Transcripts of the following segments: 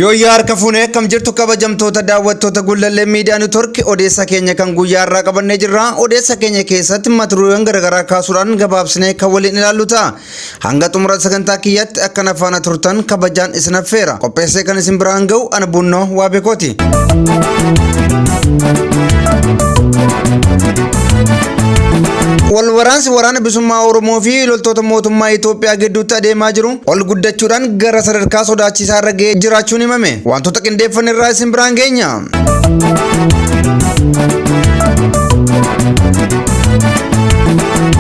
Yoo yaarka fuunee kam jirtu kabajamtoota daawwattoota Gullallee Miidiyaa Neetwoork odeessa keenya kan guyyaa irraa qabannee jirra. Odeessa keenya keessatti mata-dureewwan garaagaraa kaasuudhaan gabaabsinee kan waliin ilaallu ta'a. Hanga xumura sagantaa kiyyaatti akkana faana turtan kabajaan isin affeera. Qopheessee kan isin biraan ga'u ana Bunnoo Waabekooti. Walwaraansi waraana bilisummaa Oromoo fi loltoota mootummaa Itoophiyaa gidduutti adeemaa jiru ol guddachuudhaan gara sadarkaa sodaachisaa irra ga'ee jiraachuun himame. Wantoota qindeeffan irraa isin biraan geenya.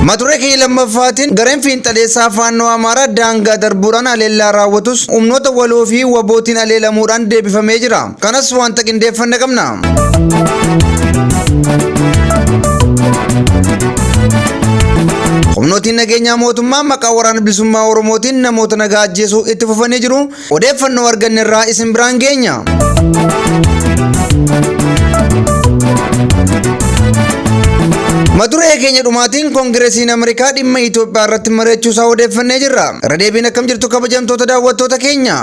Mata-duree kee lammaffaatiin gareen fiinxaleessaa faannoo Amaaraa daangaa darbuudhaan aleellaa raawwatus humnoota waloo fi wabootiin aleelamuudhaan deebifamee jira. Kanas wanta qindeeffanne qabna. Humnootiin nageenyaa mootummaa maqaa waraana bilisummaa Oromootiin namoota nagaa ajjeesuu itti fufanii jiru. Odeeffannoo arganne irraa isin biraan geenya. Mata-duree keenya dhumaatiin Koongireesiin Ameerikaa dhimma Itoophiyaa irratti mari'achuusaa odeeffannee jirra. Irra deebiin akkam jirtu kabajamtoota daawwattoota keenya.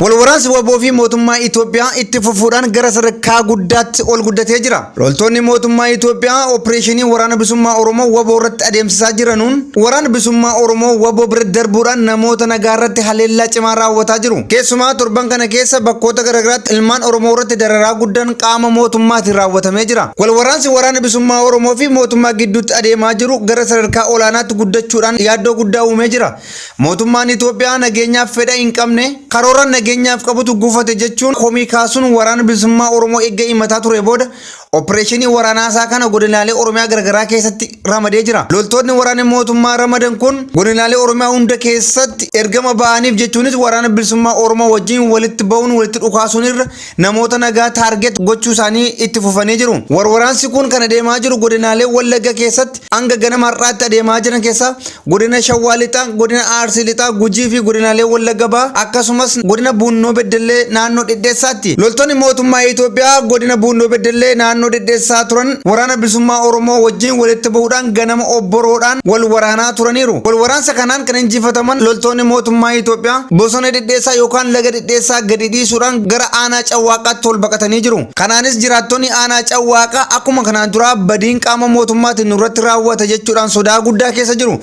Walwaraansi waboo fi mootummaa Itoophiyaa itti fufuudhaan gara sadarkaa guddaatti ol guddatee jira. Loltoonni mootummaa Itoophiyaa opereeshinii waraana bilisummaa Oromoo waboo irratti adeemsisaa jiranuun waraana bilisummaa Oromoo waboo bira darbuudhaan namoota nagaa irratti haleellaa cimaa raawwataa jiru. Keessumaa torban kana keessa bakkoota garaagaraatti ilmaan Oromoo irratti dararaa guddaan qaama mootummaatiin raawwatamee jira. Walwaraansi waraana bilisummaa Oromoo fi mootummaa gidduutti adeemaa jiru gara sadarkaa olaanaatti guddachuudhaan yaaddoo guddaa uumee jira. Mootummaan Itoophiyaa nageenyaaf fedha hin qabne karoora nageenyaaf qabutu gufate jechuun komii kaasuun waraana bilisummaa Oromoo eegga himataa ture booda opereeshinii waraanaasaa kana godinaalee Oromiyaa garaagaraa keessatti ramadee jira. Loltoonni waraana mootummaa ramadan kun godinaalee Oromiyaa hunda keessatti ergama ba'aniif jechuunis waraana bilisummaa Oromoo wajjin walitti ba'uun walitti dhukaasuun irra namoota nagaa taarget gochuu isaanii itti fufanii jiru. Waraansi kun kan adeemaa jiru godinaalee Wallagga keessatti hanga ganama har'aatti adeemaa jiran keessaa godina Shawwaa Lixaa, godina Arsii Lixaa, Gujii fi godinaalee Wallagga Bahaa akkasumas godina Bunnoo Beddellee naannoo Dhedheessaatti. Loltoonni mootummaa Itoophiyaa godina Bunnoo Beddellee naannoo Dhedheessaa turan waraana bilisummaa Oromoo wajjin walitti bahuudhaan ganama obboroodhaan wal waraanaa turaniiru. Wal waraansa kanaan kan injifataman loltoonni mootummaa Itoophiyaa bosona Dhedheessaa yookaan laga Dhedheessaa gadi dhiisuudhaan gara aanaa Cawwaaqaatti ol baqatanii jiru. Kanaanis jiraattonni aanaa Cawwaaqaa akkuma kanaan dura badiin qaama mootummaatiin nurratti raawwata jechuudhaan sodaa guddaa keessa jiru.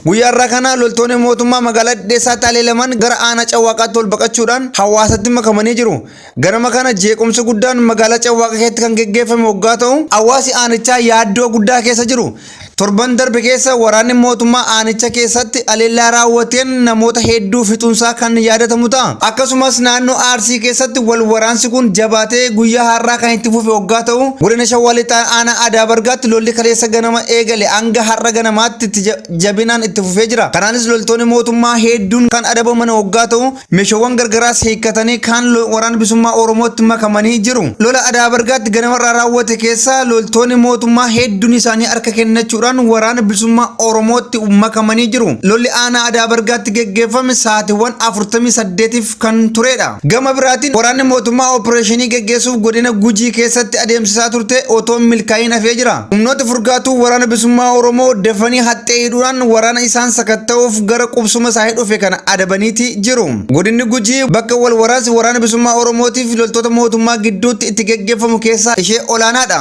Guyyaa irraa kana loltoonni mootummaa magaalaa Dhedheessaatti aleelaman gara aanaa Cawwaaqaatti ol baqachuudhaan hawaasatti makamanii jiru. Ganama kana jeequmsi guddaan magaalaa Cawwaaqaa keessatti kan geggeeffame waggaa ta'u hawaasi aanichaa yaaddoo guddaa keessa jiru. Torban darbe keessa waraanni mootummaa aanicha keessatti aleellaa raawwateen namoota hedduu fixuunsaa kan yaadatamu ta'a. Akkasumas naannoo Arsii keessatti wal waraansi kun jabaatee guyyaa har'aa kan itti fufe waggaa ta'u godina Shawwaa Lixaa aanaa Aadaa Bargaatti lolli kaleessa ganama eegale hanga har'a ganamaatti jabinaan itti fufee jira. Kanaanis loltoonni mootummaa hedduun kan adabaman waggaa ta'u meeshaawwan gargaraas hiikkatanii kan waraana bilisummaa Oromootti makamanii jiru. Lola Aadaa Bargaatti ganama irraa raawwate keessa loltoonni mootummaa hedduun isaanii harka kennachuudhaan waraana bilisummaa Oromootti makamanii jiru. Lolli aanaa Aadaa Bargaatti geggeeffame sa'aatiiwwan 48f kan turedha. Gama biraatiin waraanni mootummaa opereeshinii geggeessuuf godina Gujii keessatti adeemsisaa turte otoo milkaa'in hafee jira. Humnoota furgaatuu waraana bilisummaa Oromoo dafanii haxxee hidhuudhaan waraana isaan sakatta'uuf gara qubsuma isaa dhufe kana adabaniiti jiru. Godinni Gujii bakka wal waraansi waraana bilisummaa Oromootii fi loltoota mootummaa gidduutti itti geggeeffamu keessaa ishee olaanaadha.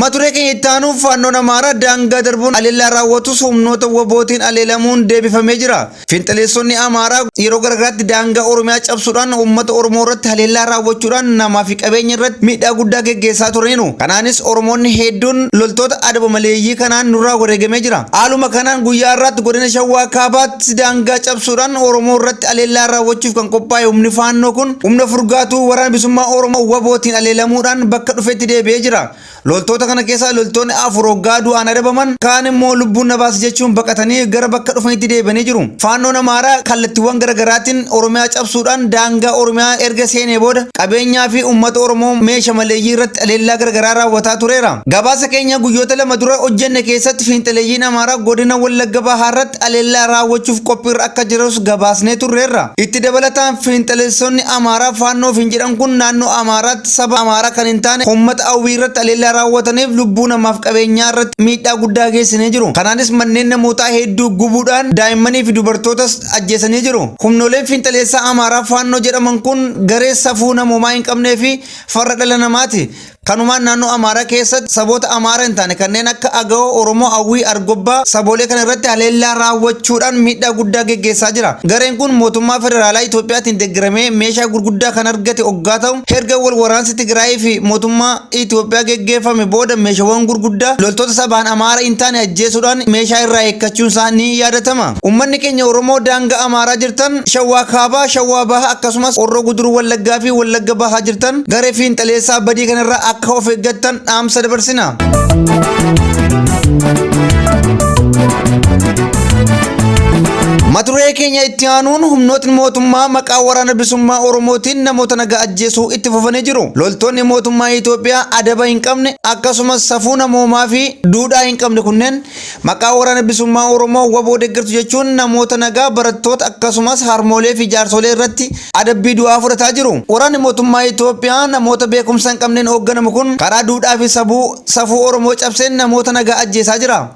Mata-duree keenya itti aanu faannoon Amaaraa daangaa darbuun aleellaa raawwatus humnoota wabootiin aleelamuun deebifamee jira. Fiinxaleessonni Amaaraa yeroo garaagaraatti daangaa Oromiyaa cabsuudhaan uummata Oromoo irratti aleellaa raawwachuudhaan namaa fi qabeenya irratti miidhaa guddaa geggeessaa turaniiru. Kanaanis Oromoonni hedduun loltoota adaba maleeyyii kanaan nurraa wareegamee jira. Haaluma kanaan guyyaa irratti godina Shawwaa Kaabaatti daangaa cabsuudhaan Oromoo irratti aleellaa raawwachuuf kan qophaa'e humni faannoo kun humna furgaatuu waraana bilisummaa Oromoo wabootiin aleelamuudhaan bakka dhufetti deebi'ee jira. Loltoota kana keessa loltoonni afur waggaa du'aan adabaman kaan immoo lubbuun nabaas jechuun baqatanii gara bakka dhufanitti deebi'anii jiru. Faannoon Amaaraa kallattiiwwan garaagaraatiin Oromiyaa cabsuudhaan daangaa Oromiyaa erga seenee booda qabeenyaa fi uummata Oromoo meeshaa maleeyyii irratti aleellaa garaagaraa raawwataa tureera. Gabaasa keenya guyyoota lama dura hojjenne keessatti fiinxaleeyyiin Amaaraa godina Wallagga Bahaa irratti aleellaa raawwachuuf qophiirra akka jirus gabaasnee turreerra. Itti dabalataan fiinxaleessonni Amaaraa faannoo jedhan kun naannoo Amaaraatti saba Amaaraa kan hin taane uummata Awwii irratti aleellaa raawwatan fudhataniif lubbuu namaaf qabeenyaa irratti miidhaa guddaa geessisanii jiru. Kanaanis manneen namootaa hedduu gubuudhaan daa'immanii fi dubartootas ajjeesanii jiru. Humnooleen fiinxaleessaa Amaaraa Faannoo jedhaman kun garee safuu namoomaa hin qabnee fi farra dhala namaati. Kanumaan naannoo Amaaraa keessatti saboota Amaaraa hin taane kanneen akka Agawoo, Oromoo, Awwii, Argobbaa saboolee kana irratti haleellaa raawwachuudhaan miidhaa guddaa geggeessaa jira. Gareen kun mootummaa federaalaa Itoophiyaatiin deeggaramee meeshaa gurguddaa kan argate hoggaa ta'u erga wal waraansi Tigraay fi mootummaa Itoophiyaa geggeeffame booda meeshaawwan gurguddaa loltoota sabaan Amaaraa hin taane ajjeesuudhaan meeshaa irraa eeggachuun isaa ni yaadatama. Uummanni keenya Oromoo daangaa Amaaraa jirtan Shawaa Kaabaa, Shawaa Bahaa akkasumas Horroo Guduruu Wallaggaa fi Wallagga Bahaa jirtan garee fiinxaleessaa badii kanarraa akka of eeggattan dhaamsa dabarsina. Maturee keenya itti aanuun humnootni mootummaa maqaa waraana bilisummaa Oromootiin namoota nagaa ajjeesuu itti fufanii jiru. Loltoonni mootummaa Itoophiyaa adaba hin qabne akkasumas safuu namoomaa fi duudhaa hin qabne kunneen maqaa waraana bilisummaa Oromoo waboo deeggartu jechuun namoota nagaa barattoota akkasumas harmoolee fi jaarsolee irratti adabbii du'aa fudhataa jiru. Waraanni mootummaa Itoophiyaa namoota beekumsa hin qabneen hoogganamu kun karaa duudhaa fi safuu Oromoo cabseen namoota nagaa ajjeesaa jira.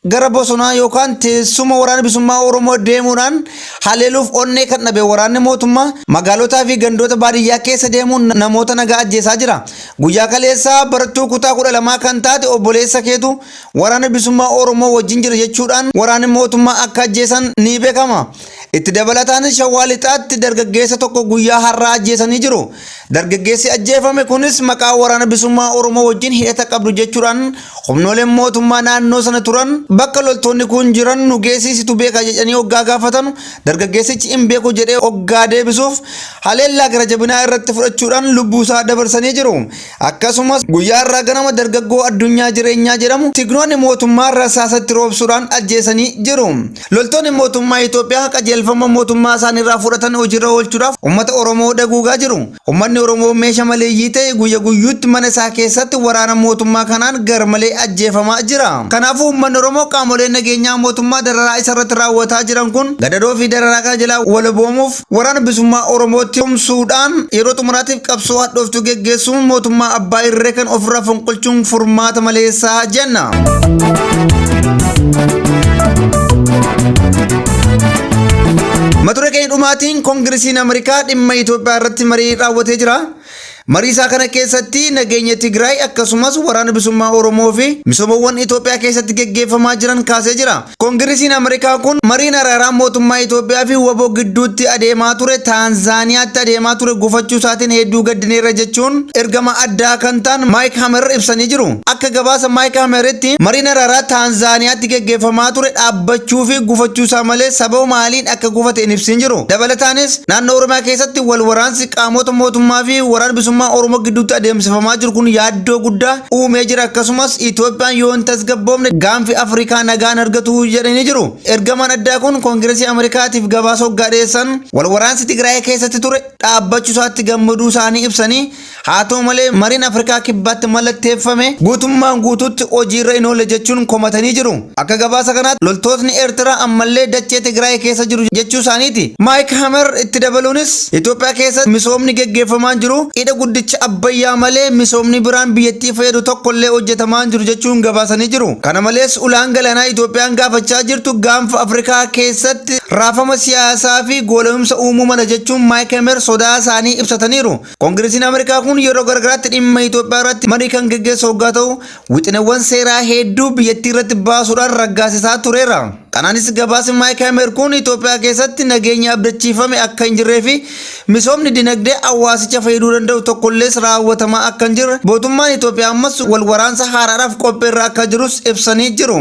Gara bosonaa yookaan teessuma waraana bilisummaa Oromoo deemuudhaan haleeluuf onnee kan dhabe waraanni mootummaa magaalotaa fi gandoota baadiyyaa keessa deemuun namoota nagaa ajjeesaa jira. Guyyaa kaleessaa barattuu kutaa 12 kan taate obboleessa keetu waraana bilisummaa Oromoo wajjin jira jechuudhaan waraanni mootummaa akka ajjeesan ni beekama. Itti dabalataan Shawaa Lixaatti dargaggeessa tokko guyyaa har'aa ajjeesanii jiru. Dargaggeessi ajjeefame kunis maqaa waraana bilisummaa Oromoo wajjin hidhata qabdu jechuudhaan humnooleen mootummaa naannoo sana turan bakka loltoonni kun jiran nu geessisitu beeka jedhanii hoggaa gaafatan dargaggeessichi hin beeku jedhee hoggaa deebisuuf haleellaa gara jabinaa irratti fudhachuudhaan lubbuusaa dabarsanii jiru. Akkasumas guyyaa irraa ganama dargaggoo addunyaa jireenyaa jedhamu tignoonni mootummaa rasaasatti roobsuudhaan ajjeesanii jiru. Loltoonni mootummaa Itoophiyaa qajeelfama mootummaa isaaniirraa fudhatan hojiirra oolchuudhaaf uummata Oromoo daguugaa jiru. Uummanni Oromoo meeshaa maleeyyii ta'e guyya guyyuutti mana isaa keessatti waraana mootummaa kanaan garmalee ajjeefamaa jira. Kanaafuu uummanni Oromoo qaamoleen nageenyaa mootummaa dararaa isarratti raawwataa jiran kun gadadoo fi dararaa kana jalaa walaboomuuf waraana bilisummaa Oromootti tumsuudhaan yeroo xumuraatiif qabsoo hadhooftuu geggeessuun mootummaa abbaa irree kan ofirraa fonqolchuun furmaata maleessaa jenna. Maturee keenya dhumaatiin Koongiresiin Ameerikaa dhimma Itoophiyaa irratti marii raawwatee jira. Marii isaa kana keessatti nageenya Tigraay akkasumas waraana bilisummaa Oromoo fi misoomawwan Itoophiyaa keessatti geggeeffamaa jiran kaasee jira. Koongiresiin Ameerikaa kun mariin araaraa mootummaa Itoophiyaa fi waboo gidduutti adeemaa ture Taanzaaniyaatti adeemaa ture gufachuu isaatiin hedduu gaddineerra jechuun ergama addaa kan ta'an Maayik Hamer ibsanii jiru. Akka gabaasa Maayik Hameritti mariin araaraa Taanzaaniyaatti geggeeffamaa ture dhaabbachuu fi gufachuu isaa malee sababa maaliin akka gufate hin ibsin jiru. Dabalataanis naannoo Oromiyaa keessatti wal waraansi qaamota mootummaa fi waraana bilisummaa Oromoo gidduutti adeemsifamaa jiru kun yaaddoo guddaa uumee jira. Akkasumas Itoophiyaan yoo hin tasgabboofne gaanfi Afrikaa nagaan argatu jedhanii jiru. Ergamaan addaa kun Koongiresii Ameerikaatiif gabaasa hoggaa dhiyeessan wal waraansi Tigraay keessatti ture dhaabbachuu isaatti gammaduu isaanii ibsanii haa ta'u malee mariin Afrikaa kibbaatti mallatteeffame guutummaan guutuutti hojiirra hin oolle jechuun komatanii jiru. Akka gabaasa kanaatti loltootni Eertiraa ammallee dachee Tigraay keessa jiru jechuu isaaniiti. Maayik Hamer itti dabaluunis Itoophiyaa keessatti misoomni geggeeffamaa jiru hidha guddicha Abbayyaa malee misoomni biraan biyyattii fayyadu tokkollee hojjetamaa jiru jechuun gabaasanii jiru. Kana malees ulaan galaanaa Itoophiyaan gaafachaa jirtu gaanfa Afrikaa keessatti raafama siyaasaa fi goolumsa uumuu mala jechuun Maayik Hamer sodaa isaanii ibsataniiru. Koongiresiin Ameerikaa kun yeroo gargaraatti dhimma Itoophiyaa irratti marii kan geggeessu hoggaa ta'u wixinewwan seeraa hedduu biyyattii irratti baasuudhaan raggaasisaa tureera. Kanaanis gabaasni Maayik Hamer kun Itoophiyaa keessatti nageenya abdachiifame akka hin jirree fi misoomni dinagdee hawaasicha fayyaduu danda'u tokkollees raawwatamaa akka hin jirre mootummaan Itoophiyaa ammas wal waraansa haaraadhaaf qopheerra akka jirus ibsanii jiru.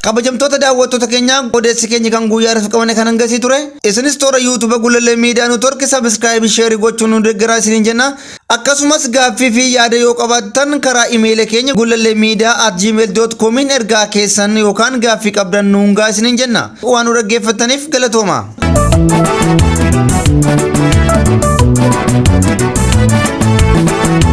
Kabajamtoota daawwattoota keenya odeessi keenya kan guyyaa irratti qabane kan hangasii ture. Isinis toora YouTube Gullallee Miidiyaa Neetwoork subscribe share gochuun nu deeggaraa isiniin jenna. Akkasumas gaaffii fi yaada yoo qabaattan karaa imeela keenya gullalleemiidiyaa@gmail.com ergaa keessan yookaan gaaffii qabdan nuungaa isiniin jenna. Waan nu dhaggeeffattaniif galatooma.